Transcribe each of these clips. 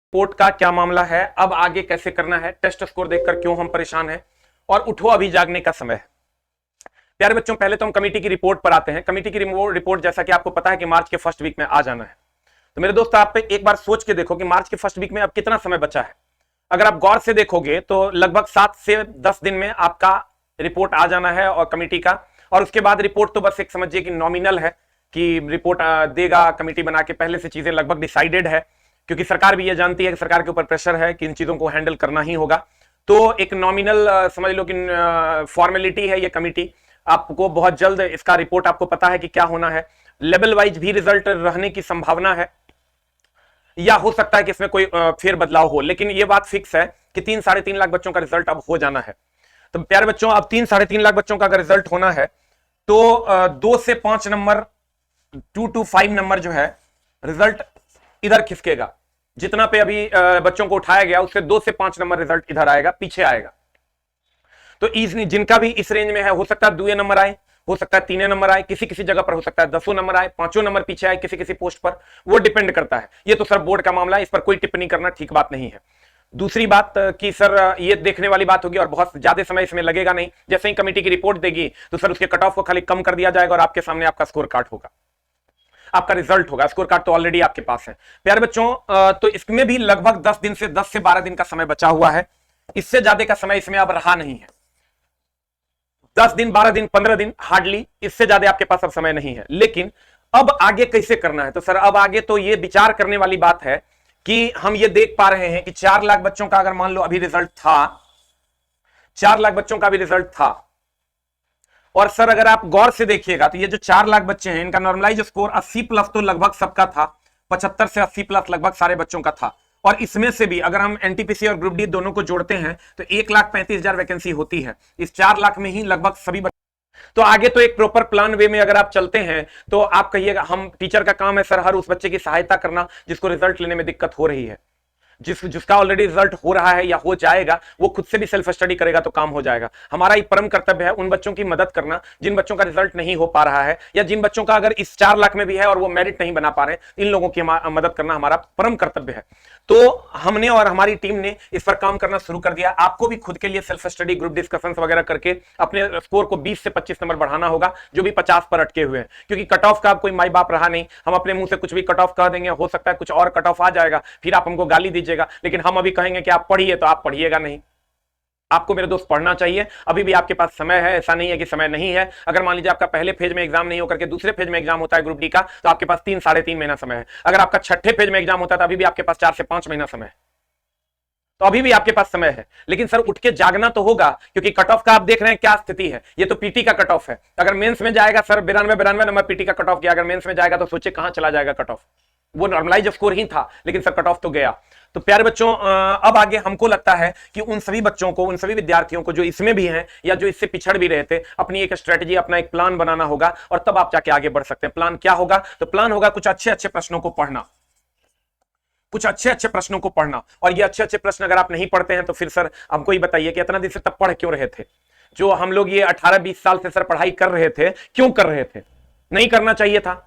Report का क्या मामला है, अब आगे कैसे करना है, टेस्ट स्कोर देखकर क्यों हम परेशान हैं, और उठो अभी जागने का समय है। प्यारे बच्चों, पहले तो हम कमेटी की रिपोर्ट पर आते हैं। कमेटी की रिपोर्ट जैसा कि आपको पता है कि मार्च के फर्स्ट वीक में आ जाना है। तो मेरे दोस्त, आप एक बार सोच के देखो कि मार्च के फर्स्ट वीक में अब कितना समय बचा है। अगर आप गौर से देखोगे तो लगभग 7 से 10 दिन में आपका रिपोर्ट आ जाना है और कमेटी का। और उसके बाद रिपोर्ट तो बस एक समझिए कि नॉमिनल है कि रिपोर्ट देगा कमेटी बना के, पहले से चीजें लगभग डिसाइडेड है, क्योंकि सरकार भी ये जानती है कि सरकार के ऊपर प्रेशर है कि इन चीजों को हैंडल करना ही होगा। तो एक नॉमिनल समझ लो कि फॉर्मेलिटी है ये कमेटी। आपको बहुत जल्द इसका रिपोर्ट आपको पता है कि क्या होना है। लेवल वाइज भी रिजल्ट रहने की संभावना है, या हो सकता है कि इसमें कोई फेर बदलाव हो, लेकिन ये बात फिक्स है कि 3-3.5 लाख बच्चों का रिजल्ट अब हो जाना है। तो प्यारे बच्चों, अब 3-3.5 लाख बच्चों का अगर रिजल्ट होना है तो 2 से 5 नंबर, 2 to 5 नंबर जो है रिजल्ट इधर खिसकेगा। जितना पे अभी बच्चों को उठाया गया उससे 2 से 5 नंबर रिजल्ट इधर आएगा, पीछे आएगा। तो जिनका भी इस रेंज में है, हो सकता है 2 नंबर आए, हो सकता है 3 नंबर आए, किसी किसी जगह पर हो सकता है 10 नंबर आए, 5 नंबर पीछे आए किसी किसी पोस्ट पर, वो डिपेंड करता है। ये तो सर बोर्ड का मामला है, इस पर कोई टिप्पणी करना ठीक बात नहीं है। दूसरी बात कि सर ये देखने वाली बात होगी और बहुत ज्यादा समय इसमें लगेगा नहीं। जैसे ही कमेटी की रिपोर्ट देगी तो सर उसके कट ऑफ को खाली कम कर दिया जाएगा और आपके सामने आपका स्कोर कार्ड होगा, आपका रिजल्ट होगा। स्कोर कार्ड तो ऑलरेडी आपके पास है। प्यारे बच्चों, तो इसमें भी लगभग 10 से 12 दिन का समय बचा हुआ है। इससे ज्यादा का समय इसमें अब रहा नहीं है। 10 दिन, 12 दिन, 15 दिन, हार्डली, इससे ज्यादा आपके पास अब समय नहीं है। लेकिन अब आगे कैसे करना है, तो सर अब आगे तो ये विचार करने वाली बात है कि हम ये देख पा रहे हैं कि 4 लाख बच्चों का अगर मान लो अभी रिजल्ट था, 4 लाख बच्चों का भी रिजल्ट था, और सर अगर आप गौर से देखिएगा तो ये जो 4 लाख बच्चे हैं इनका नॉर्मलाइज स्कोर 80 प्लस तो लगभग सबका था, 75 से 80 प्लस लगभग सारे बच्चों का था। और इसमें से भी अगर हम एनटीपीसी और ग्रुप डी दोनों को जोड़ते हैं तो 1,35,000 वैकेंसी होती है। इस 4 लाख में ही लगभग सभी तो आगे तो एक प्रॉपर प्लान वे में अगर आप चलते हैं तो आप कहिएगा, हम टीचर का काम है सर हर उस बच्चे की सहायता करना जिसको रिजल्ट लेने में दिक्कत हो रही है। जिसका ऑलरेडी रिजल्ट हो रहा है या हो जाएगा वो खुद से भी सेल्फ स्टडी करेगा तो काम हो जाएगा। हमारा एक परम कर्तव्य है उन बच्चों की मदद करना जिन बच्चों का रिजल्ट नहीं हो पा रहा है, या जिन बच्चों का अगर इस 4 लाख में भी है और वो मेरिट नहीं बना पा रहे, इन लोगों की मदद करना हमारा परम कर्तव्य है। तो हमने और हमारी टीम ने इस पर काम करना शुरू कर दिया। आपको भी खुद के लिए सेल्फ स्टडी, ग्रुप डिस्कशन वगैरह करके अपने स्कोर को 20 से 25 नंबर बढ़ाना होगा, जो भी 50 पर अटके हुए हैं, क्योंकि कट ऑफ का कोई माई बाप रहा नहीं। हम अपने मुंह से कुछ भी कट ऑफ कह देंगे, हो सकता है कुछ और कट ऑफ आ जाएगा, फिर आप हमको गाली दीजिएगा। लेकिन हम अभी कहेंगे कि आप पढ़िए तो आप पढ़िएगा नहीं। आपको मेरे दोस्त पढ़ना चाहिए, अभी भी आपके पास समय है, ऐसा नहीं है कि समय नहीं है। अगर मान लीजिए आपका पहले फेज में एग्जाम नहीं होकर के दूसरे फेज में एग्जाम होता है ग्रुप डी का, तो आपके पास 3-3.5 महीना समय है। अगर आपका छठे फेज में एग्जाम होता है तो अभी भी आपके पास 4 से 5 महीना समय है। तो अभी भी आपके पास समय है, लेकिन सर उठ के जागना तो होगा, क्योंकि कट ऑफ का आप देख रहे हैं क्या स्थिति है। ये तो पीटी का कट ऑफ है। अगर मेंस में जाएगा सर 92 नंबर पीटी का कट ऑफ गया, अगर मेंस में जाएगा तो सोचे कहां चला जाएगा कट ऑफ। वो नॉर्मलाइज स्कोर ही था, लेकिन सर कट ऑफ तो गया। तो प्यारे बच्चों, अब आगे हमको लगता है कि उन सभी बच्चों को, उन सभी विद्यार्थियों को जो इसमें भी हैं या जो इससे पिछड़ भी रहे थे, अपनी एक स्ट्रेटजी, अपना एक प्लान बनाना होगा, और तब आप जाके आगे बढ़ सकते हैं। प्लान क्या होगा, तो प्लान होगा कुछ अच्छे अच्छे प्रश्नों को पढ़ना, कुछ अच्छे अच्छे प्रश्नों को पढ़ना। और ये अच्छे अच्छे प्रश्न अगर आप नहीं पढ़ते हैं तो फिर सर हमको ही बताइए कि इतना दिन से तब पढ़ क्यों रहे थे। जो हम लोग ये 18-20 साल से सर पढ़ाई कर रहे थे, क्यों कर रहे थे? नहीं करना चाहिए था।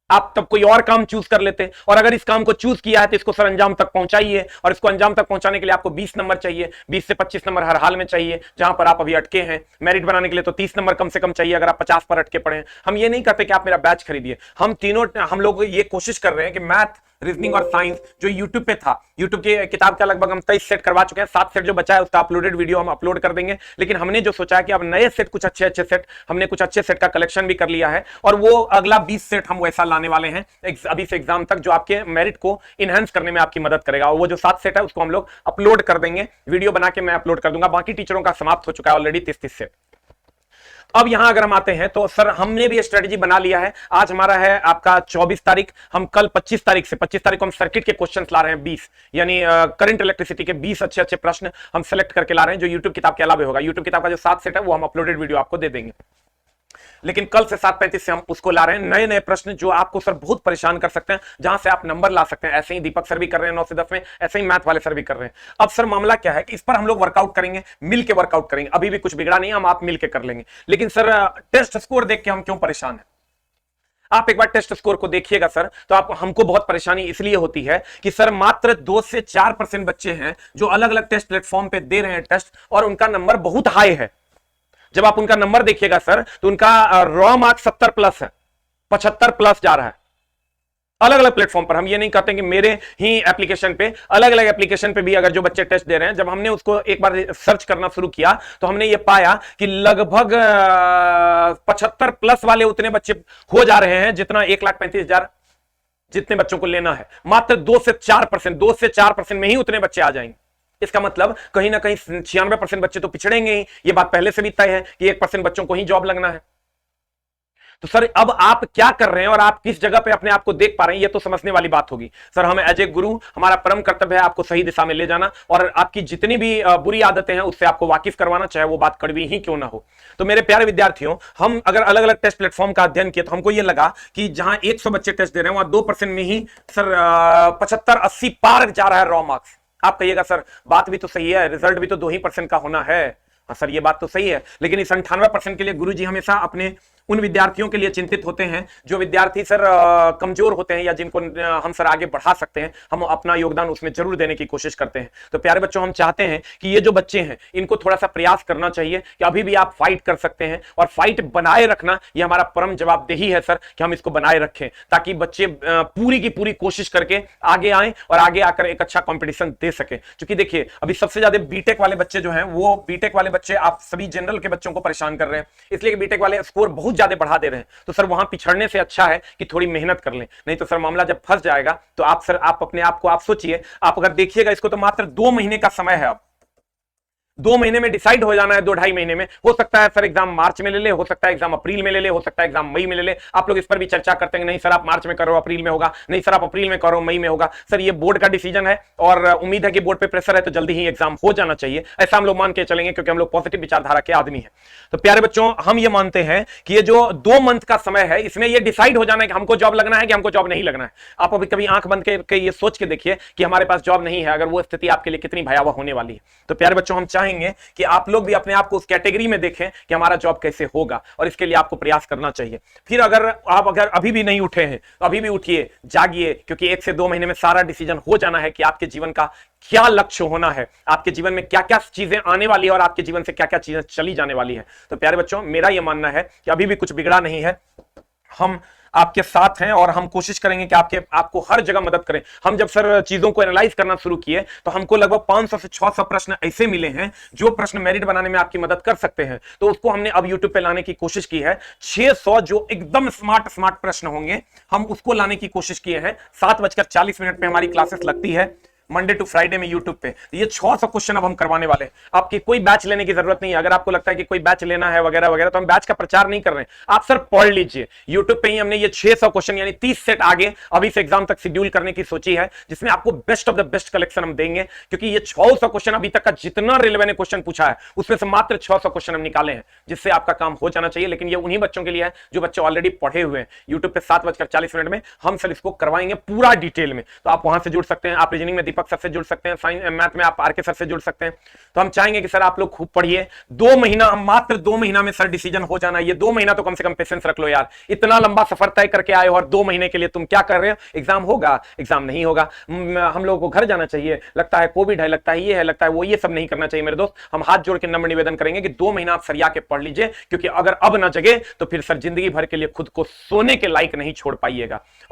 आप तब कोई और काम चूज कर लेते, और अगर इस काम को चूज किया है तो इसको सर अंजाम तक पहुंचाइए। और इसको अंजाम तक पहुंचाने के लिए आपको 20 नंबर चाहिए, 20 से 25 नंबर हर हाल में चाहिए। जहां पर आप अभी अटके हैं, मेरिट बनाने के लिए तो 30 नंबर कम से कम चाहिए अगर आप 50 पर अटके पड़े हैं। हम ये नहीं कहते कि आप मेरा बैच खरीदिए, हम लोग ये कोशिश कर रहे हैं कि मैथ, रीजनिंग और साइंस जो यूट्यूब पे था, यूट्यूब की किताब का लगभग हम 23 सेट करवा चुके हैं। 7 सेट जो बचा है उसका अपलोडेड वीडियो हम अपलोड कर देंगे। लेकिन हमने जो सोचा है कि अब नए सेट, कुछ अच्छे अच्छे सेट, हमने कुछ अच्छे सेट का कलेक्शन भी कर लिया है, और वो अगला 20 सेट हम वैसा लाने वाले हैं अभी से एग्जाम तक, जो आपके मेरिट को इनहेंस करने में आपकी मदद करेगा। और वो जो 7 सेट है उसको हम लोग अपलोड कर देंगे, वीडियो बना के मैं अपलोड कर दूंगा। बाकी टीचरों का समाप्त हो चुका है ऑलरेडी 30-30 सेट। अब यहां अगर हम आते हैं तो सर हमने भी स्ट्रेटजी बना लिया है। आज हमारा है आपका 24 तारीख, हम कल 25 तारीख से, 25 तारीख को हम सर्किट के क्वेश्चंस ला रहे हैं 20, यानी करंट इलेक्ट्रिसिटी के 20 अच्छे अच्छे प्रश्न हम सेलेक्ट करके ला रहे हैं, जो यूट्यूब किताब के अलावा होगा। यूट्यूब किताब का जो 7 सेट है वो हम अपलोडेड वीडियो आपको दे देंगे। लेकिन कल से 7:35 से हम उसको ला रहे हैं, नए नए प्रश्न जो आपको सर बहुत परेशान कर सकते हैं, जहां से आप नंबर ला सकते हैं। ऐसे ही दीपक सर भी कर रहे हैं 9 से 10 में, ऐसे ही मैथ वाले सर भी कर रहे हैं। अब सर मामला क्या है कि इस पर हम लोग वर्कआउट करेंगे, मिल के वर्कआउट करेंगे। अभी भी कुछ बिगड़ा नहीं है, हम आप मिल के कर लेंगे। लेकिन सर टेस्ट स्कोर देख के हम क्यों परेशान है? आप एक बार टेस्ट स्कोर को देखिएगा सर, तो आप हमको बहुत परेशानी इसलिए होती है कि सर मात्र 2 से 4% बच्चे हैं जो अलग अलग टेस्ट प्लेटफॉर्म पे दे रहे हैं टेस्ट, और उनका नंबर बहुत हाई है। जब आप उनका नंबर देखिएगा सर, तो उनका रॉ मार्क 70 प्लस है, 75 प्लस जा रहा है अलग अलग प्लेटफॉर्म पर। हम ये नहीं कहते कि मेरे ही एप्लीकेशन पे, अलग अलग एप्लीकेशन पे भी अगर जो बच्चे टेस्ट दे रहे हैं, जब हमने उसको एक बार सर्च करना शुरू किया तो हमने ये पाया कि लगभग 75 प्लस वाले उतने बच्चे हो जा रहे हैं जितना 1,35,000 जितने बच्चों को लेना है। मात्र 2 से 4% में ही उतने बच्चे आ जाएंगे। इसका मतलब कहीं ना कहीं 96% बच्चे तो पिछड़ेंगे ही। ये बात पहले से भी तय है कि 1% बच्चों को ही जॉब लगना है। तो सर अब आप क्या कर रहे हैं और आप किस जगह पे अपने आप को देख पा रहे हैं, ये तो समझने वाली बात होगी। सर हमें एज ए गुरु हमारा परम कर्तव्य है आपको सही दिशा में ले जाना, और आपकी जितनी भी बुरी आदतें हैं उससे आपको वाकिफ करवाना, चाहे वो बात कड़वी ही क्यों ना हो। तो मेरे प्यारे विद्यार्थियों, हम अगर अलग अलग टेस्ट प्लेटफॉर्म का अध्ययन किए तो हमको ये लगा कि जहां 100 बच्चे टेस्ट दे रहे हैं वहां 2% में ही सर 75-80 पार जा रहा है रॉ मार्क्स। आप कहिएगा सर बात भी तो सही है, रिजल्ट भी तो 2% का होना है। हाँ सर ये बात तो सही है, लेकिन इस 98% के लिए गुरुजी हमेशा अपने उन विद्यार्थियों के लिए चिंतित होते हैं जो विद्यार्थी सर कमजोर होते हैं या जिनको हम सर आगे बढ़ा सकते हैं। हम अपना योगदान उसमें जरूर देने की कोशिश करते हैं। तो प्यारे बच्चों, हम चाहते हैं कि ये जो बच्चे हैं इनको थोड़ा सा प्रयास करना चाहिए कि अभी भी आप फाइट कर सकते हैं, और फाइट बनाए रखना ये हमारा परम जवाबदेही है सर कि हम इसको बनाए रखें, ताकि बच्चे पूरी की पूरी कोशिश करके आगे आए और आगे आकर एक अच्छा कॉम्पिटिशन दे सके। क्योंकि देखिए अभी सबसे ज्यादा बीटेक वाले बच्चे जो हैं, वो बीटेक वाले बच्चे आप सभी जनरल के बच्चों को परेशान कर रहे हैं, इसलिए कि बीटेक वाले स्कोर बहुत ज्यादा बढ़ा दे रहे हैं। तो सर वहां पिछड़ने से अच्छा है कि थोड़ी मेहनत कर लें, नहीं तो सर मामला जब फंस जाएगा तो आप सर आप अपने आप को आप सोचिए, आप अगर देखिएगा इसको तो मात्र 2 महीने का समय है। अब 2 महीने में डिसाइड हो जाना है, 2-2.5 महीने में। हो सकता है सर एग्जाम मार्च में ले ले, हो सकता है एग्जाम अप्रैल में ले ले, हो सकता है एग्जाम मई में ले ले। आप लोग इस पर भी चर्चा करते हैं, नहीं सर आप मार्च में करो अप्रैल में होगा, नहीं सर आप अप्रैल में करो मई में होगा। सर ये बोर्ड का डिसीजन है और उम्मीद है कि बोर्ड पे प्रेशर है तो जल्दी ही एग्जाम हो जाना चाहिए, ऐसा हम लोग मान के चलेंगे, क्योंकि हम लोग पॉजिटिव विचारधारा के आदमी हैं। तो प्यारे बच्चों, हम ये मानते हैं कि ये जो 2 मंथ का समय है, इसमें ये डिसाइड हो जाना है कि हमको जॉब लगना है कि हमको जॉब नहीं लगना है। आप अभी कभी आंख बंद करके ये सोच के देखिए कि हमारे पास जॉब नहीं है, अगर वो स्थिति आपके लिए कितनी भयावह होने वाली है। तो प्यारे बच्चों, हम चाहेंगे कि आप लोग भी अपने आप को उस कैटेगरी में देखें कि हमारा जॉब कैसे होगा, और इसके लिए आपको प्रयास करना चाहिए। फिर अगर अभी भी नहीं उठे हैं तो अभी भी उठिए, जागिए, क्योंकि 1 से 2 महीने में सारा डिसीजन हो जाना है कि आपके जीवन का क्या लक्ष्य होना है, आपके जीवन में क्या क्या चीजें आने वाली है और आपके जीवन से क्या क्या चीजें चली जाने वाली है। तो प्यारे बच्चों, मेरा यह मानना है कि अभी भी कुछ बिगड़ा नहीं है, हम आपके साथ हैं और हम कोशिश करेंगे कि आपको हर जगह मदद करें। हम जब सर चीजों को एनालाइज करना शुरू किए तो हमको लगभग 500 से 600 प्रश्न ऐसे मिले हैं जो प्रश्न मेरिट बनाने में आपकी मदद कर सकते हैं। तो उसको हमने अब यूट्यूब पे लाने की कोशिश की है। 600 जो एकदम स्मार्ट प्रश्न होंगे, हम उसको लाने की कोशिश किए हैं। 7:40 पे हमारी क्लासेस लगती है मंडे टू फ्राइडे में यूट्यूब पे। ये 600 क्वेश्चन अब हम करवाने वाले हैं। आपकी कोई बैच लेने की जरूरत नहीं है। अगर आपको लगता है कि कोई बैच लेना है वगैरह वगैरह, तो हम बैच का प्रचार नहीं कर रहे हैं, आप सर पढ़ लीजिए। यूट्यूब पे ही हमने ये 600 क्वेश्चन यानी 30 सेट आगे अभी से एग्जाम तक शेड्यूल करने की सोची है, जिसमें आपको best of the best collection हम देंगे। क्योंकि ये 600 क्वेश्चन अभी तक का जितना रेलवे ने क्वेश्चन पूछा है उसमें से मात्र 600 क्वेश्चन हम निकाले हैं, जिससे आपका काम हो जाना चाहिए। लेकिन ये उन्हीं बच्चों के लिए है जो बच्चे ऑलरेडी पढ़े हुए हैं। यूट्यूब पे 7:40 में हम सर इसको करवाएंगे पूरा डिटेल में, तो आप वहां से जुड़ सकते हैं। आप रीजनिंग में दीपक सर से जुड़ सकते हैं, मैथ में आप आरके सर से जुड़ सकते हैं। तो हम चाहेंगे कि सर आप लोग खूब पढ़िए। 2 महीना, हम मात्र 2 महीना में सर डिसीजन हो जाना है। ये 2 महीना तो कम से कम पेशेंस रख लो यार। इतना लंबा सफर तय करके आए हो और 2 महीने के लिए तुम क्या कर रहे हो? एग्जाम होगा, एग्जाम नहीं होगा, हम लोगों को घर जाना चाहिए, लगता है कोविड है, लगता है ये है, लगता है वो, ये सब नहीं करना चाहिए मेरे दोस्त। हम हाथ जोड़ के नम्र निवेदन करेंगे कि 2 महीना आप सरिया के पढ़ लीजिए, क्योंकि अगर अब ना जगे तो फिर सर जिंदगी भर के लिए खुद को सोने के लायक नहीं छोड़ पाइएगा। और